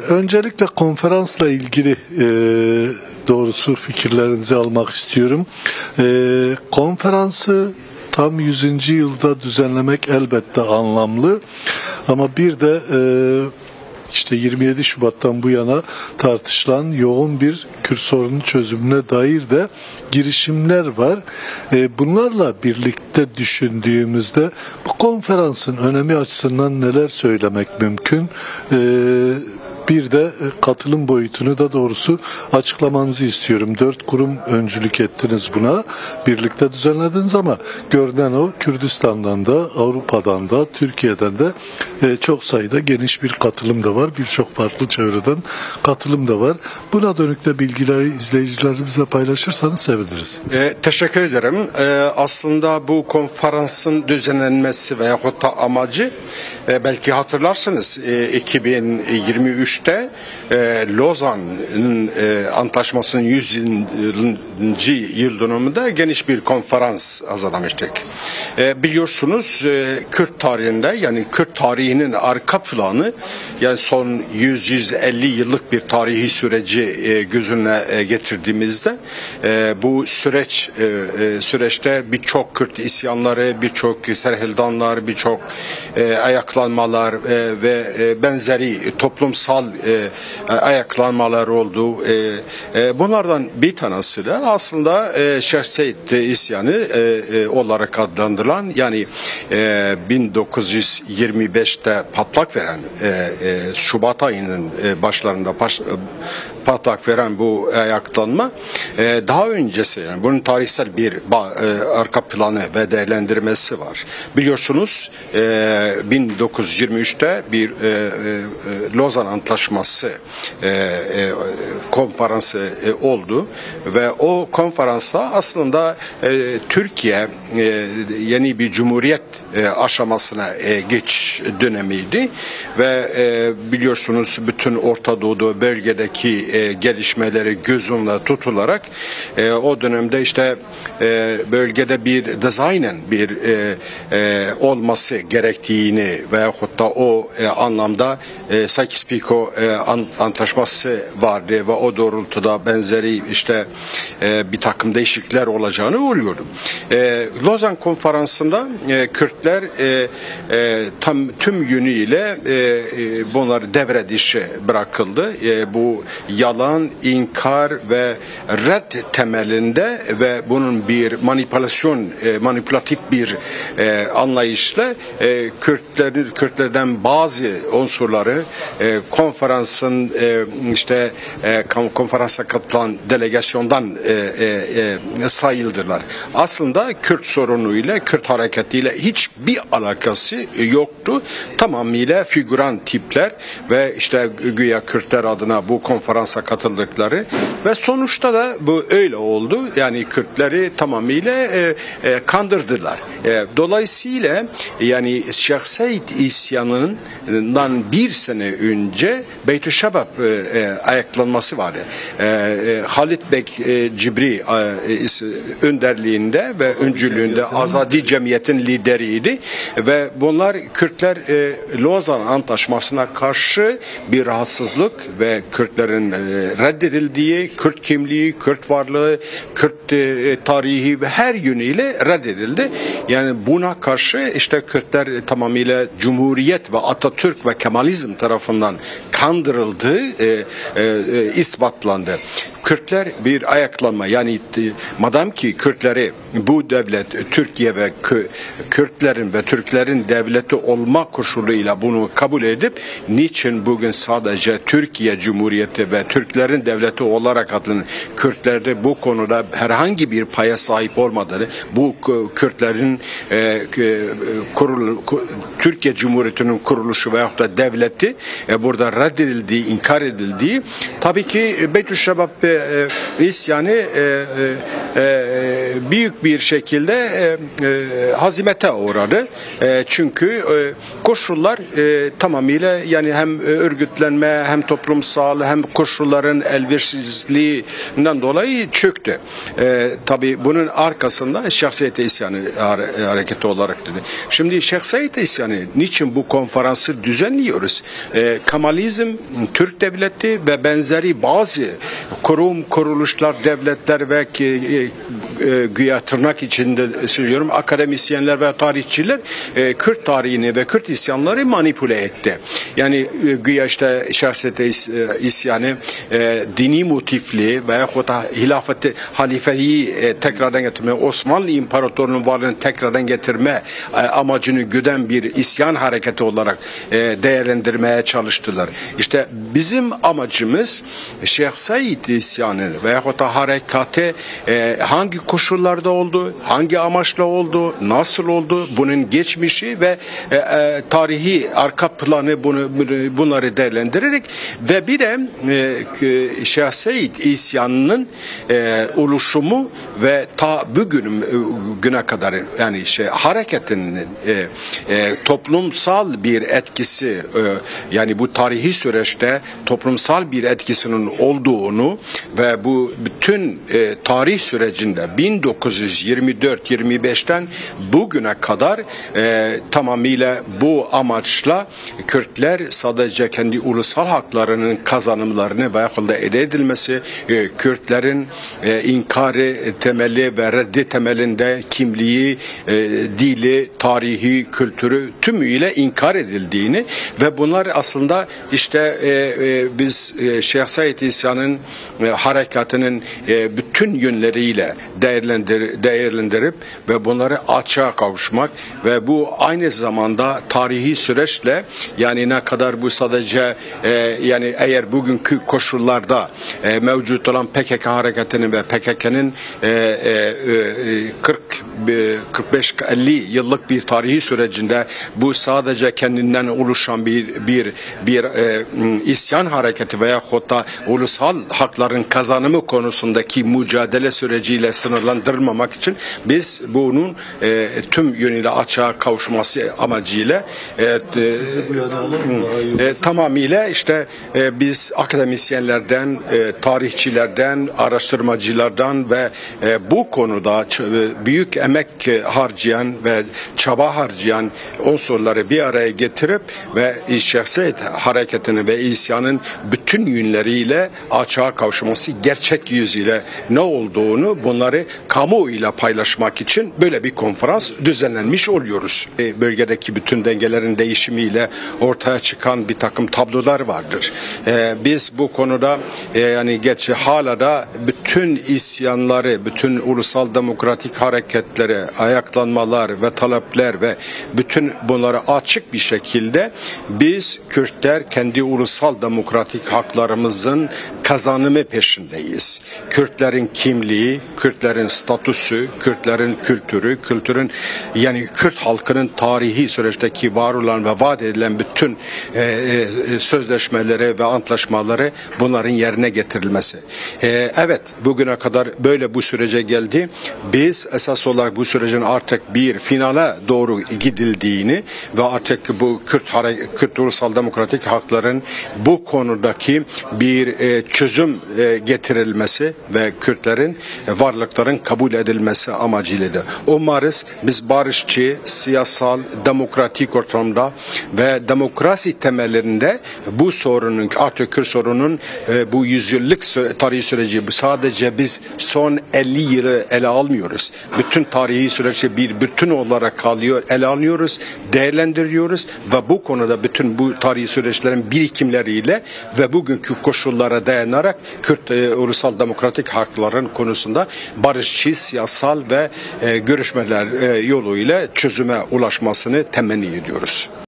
Öncelikle konferansla ilgili doğrusu fikirlerinizi almak istiyorum. Konferansı tam 100. yılda düzenlemek elbette anlamlı ama bir de işte 27 Şubat'tan bu yana tartışılan yoğun bir Kürt sorunu çözümüne dair de girişimler var. Bunlarla birlikte düşündüğümüzde bu konferansın önemi açısından neler söylemek mümkün? Bir de katılım boyutunu da doğrusu açıklamanızı istiyorum. 4 kurum öncülük ettiniz buna. Birlikte düzenlediniz ama görünen o Kürdistan'dan da, Avrupa'dan da, Türkiye'den de çok sayıda geniş bir katılım da var. Birçok farklı çevreden katılım da var. Buna dönük de bilgileri izleyicilerimizle paylaşırsanız seviniriz. Teşekkür ederim. Aslında bu konferansın düzenlenmesi veyahut da amacı belki hatırlarsınız 2023'te Lozan Antlaşması'nın 100. yıl dönümünde geniş bir konferans hazırlamıştık. Biliyorsunuz Kürt tarihinde, yani Kürt tarihinin arka planı, yani son 100-150 yıllık bir tarihi süreci göz önüne getirdiğimizde bu süreçte birçok Kürt isyanları, birçok serhildanlar, birçok ayaklanmalar ve benzeri toplumsal ayaklanmalar oldu. Bunlardan bir tanesi de aslında Şeyh Said isyanı olarak adlandırılan, yani 1925'te patlak veren, Şubat ayının başlarında patlak veren bu ayaklanma daha öncesi, yani bunun tarihsel bir arka planı ve değerlendirmesi var. Biliyorsunuz 1923'te bir Lozan Antlaşması konferansı oldu ve o konferansta aslında Türkiye yeni bir cumhuriyet aşamasına geç dönemiydi ve biliyorsunuz bütün Orta Doğu bölgedeki gelişmeleri göz önüne tutularak o dönemde işte bölgede bir dizaynın bir olması gerektiğini veyahut da o anlamda Sykes-Picot Antlaşması vardı ve o doğrultuda benzeri işte bir takım değişiklikler olacağını oluyordu. Lozan Konferansı'nda Kürtler tüm yönüyle bunlar devre dışı bırakıldı. Bu yalan, inkar ve red temelinde ve bunun bir manipülatif bir anlayışla Kürtlerden bazı unsurları konferansın işte konferansa katılan delegasyondan sayıldılar. Aslında Kürt sorunuyla, Kürt hareketiyle hiçbir alakası yoktu. Tamamıyla figüran tipler ve işte güya Kürtler adına bu konferansa katıldıkları ve sonuçta da bu öyle oldu. Yani Kürtleri tamamıyla kandırdılar. Dolayısıyla yani Şeyh Said isyanından bir sene önce Beytüşşebap ayaklanması vardı. Halit Bek Cibri önderliğinde ve öncülüğünde Azadi Cemiyet'in lideriydi ve bunlar Kürtler Lozan Antlaşması'na karşı bir rahatsızlık ve Kürtlerin reddedildiği, Kürt kimliği, Kürt varlığı, Kürt tarihi ve her yönüyle reddedildi. Yani buna karşı işte Kürtler tamamıyla Cumhuriyet ve Atatürk ve Kemalizm tarafından kandırıldığı ispatlandı. Kürtler bir ayaklanma, yani madem ki Kürtleri bu devlet Türkiye ve Kürtlerin ve Türklerin devleti olma koşuluyla bunu kabul edip niçin bugün sadece Türkiye Cumhuriyeti ve Türklerin devleti olarak adının Kürtlerde bu konuda herhangi bir paya sahip olmadığını, bu Kürtlerin Türkiye Cumhuriyeti'nin kuruluşu veyahut da devleti burada reddedildiği, inkar edildiği, tabii ki Beytüşşebap isyanı büyük bir şekilde hazimete uğradı. Çünkü koşullar tamamıyla yani hem örgütlenme hem toplumsal hem koşulların elverişsizliğinden dolayı çöktü. Tabii bunun arkasında şahsiyet isyanı hareketi olarak dedi. Şimdi şahsiyet isyanı niçin bu konferansı düzenliyoruz? Kemalizm, Türk devleti ve benzeri bazı kuruluşlar, devletler ve güya tırnak içinde söylüyorum akademisyenler ve tarihçiler Kürt tarihini ve Kürt isyanları manipüle etti. Yani güya işte şahsiyet isyanı dini motifli veyahut da hilafeti halifeliği tekrardan getirme, Osmanlı İmparatorluğu'nun varlığını tekrardan getirme amacını güden bir isyan hareketi olarak değerlendirmeye çalıştılar. İşte bizim amacımız Şeyh Said isyanı veyahut da harekatı hangi koşullarda oldu, hangi amaçla oldu, nasıl oldu, bunun geçmişi ve tarihi arka planı bunları değerlendirerek ve bir de Şeyh Said isyanının oluşumu ve ta bugüne kadar yani hareketinin toplumsal bir etkisi yani bu tarihi süreçte toplumsal bir etkisinin olduğunu ve bu bütün tarih sürecinde 1924-25'ten bugüne kadar tamamıyla bu amaçla Kürtler sadece kendi ulusal haklarının kazanımlarını veyahut da elde edilmesi, Kürtlerin inkarı temeli ve reddi temelinde kimliği, dili, tarihi, kültürü tümüyle inkar edildiğini ve bunlar aslında işte biz Şeyh Said İsa'nın harekatının bütün yönleriyle değerlendirip ve bunları açığa kavuşmak ve bu aynı zamanda tarihi süreçle yani ne kadar bu sadece yani eğer bugünkü koşullarda mevcut olan PKK hareketinin ve PKK'nın 45-50 yıllık bir tarihi sürecinde bu sadece kendinden oluşan bir isyan hareketi veya hatta ulusal hakların kazanımı konusundaki mücadele süreciyle sınırlandırmamak için biz bunun tüm yönüyle açığa kavuşması amacıyla tamamıyla işte biz akademisyenlerden, tarihçilerden, araştırmacılardan ve bu konuda büyük emek harcayan ve çaba harcayan unsurları bir araya getirip ve şahsiyet hareketini ve isyanın bütün yönleriyle açığa kavuşması gerçek yüzüyle ne olduğunu bunları kamuoyuyla paylaşmak için böyle bir konferans düzenlenmiş oluyoruz. Bölgedeki bütün dengelerin değişimiyle ortaya çıkan bir takım tablolar vardır. Biz bu konuda yani gerçi hala da bütün isyanları, bütün ulusal demokratik hareketleri, ayaklanmalar ve talepler ve bütün bunları açık bir şekilde biz Kürtler kendi ulusal demokratik haklarımızın kazanımı peşindeyiz. Kürtlerin kimliği, Kürtlerin statüsü, Kürtlerin kültürü, kültürün yani Kürt halkının tarihi süreçteki var olan ve vaat edilen bütün sözleşmeleri ve antlaşmaları bunların yerine getirilmesi. Evet, bugüne kadar böyle bu sürece geldi. Biz esas olarak bu sürecin artık bir finale doğru gidildiğini ve artık bu Kürt ulusal demokratik hakların bu konudaki bir çözüm getirilmesi ve Kürtlerin varlıkların kabul edilmesi amacıyla da. Umarız biz barışçı, siyasal, demokratik ortamda ve demokrasi temellerinde bu sorunun, artık Kürt sorunun bu yüzyıllık tarihi süreci bu sadece biz son 50 yılı ele almıyoruz. Bütün tarihi süreci bir bütün olarak kalıyor, ele alıyoruz, değerlendiriyoruz ve bu konuda bütün bu tarihi süreçlerin birikimleriyle ve bugünkü koşullara dayanarak Kürt ulusal demokratik hakların konusunda barışçı, siyasal ve görüşmeler yoluyla çözüme ulaşmasını temenni ediyoruz.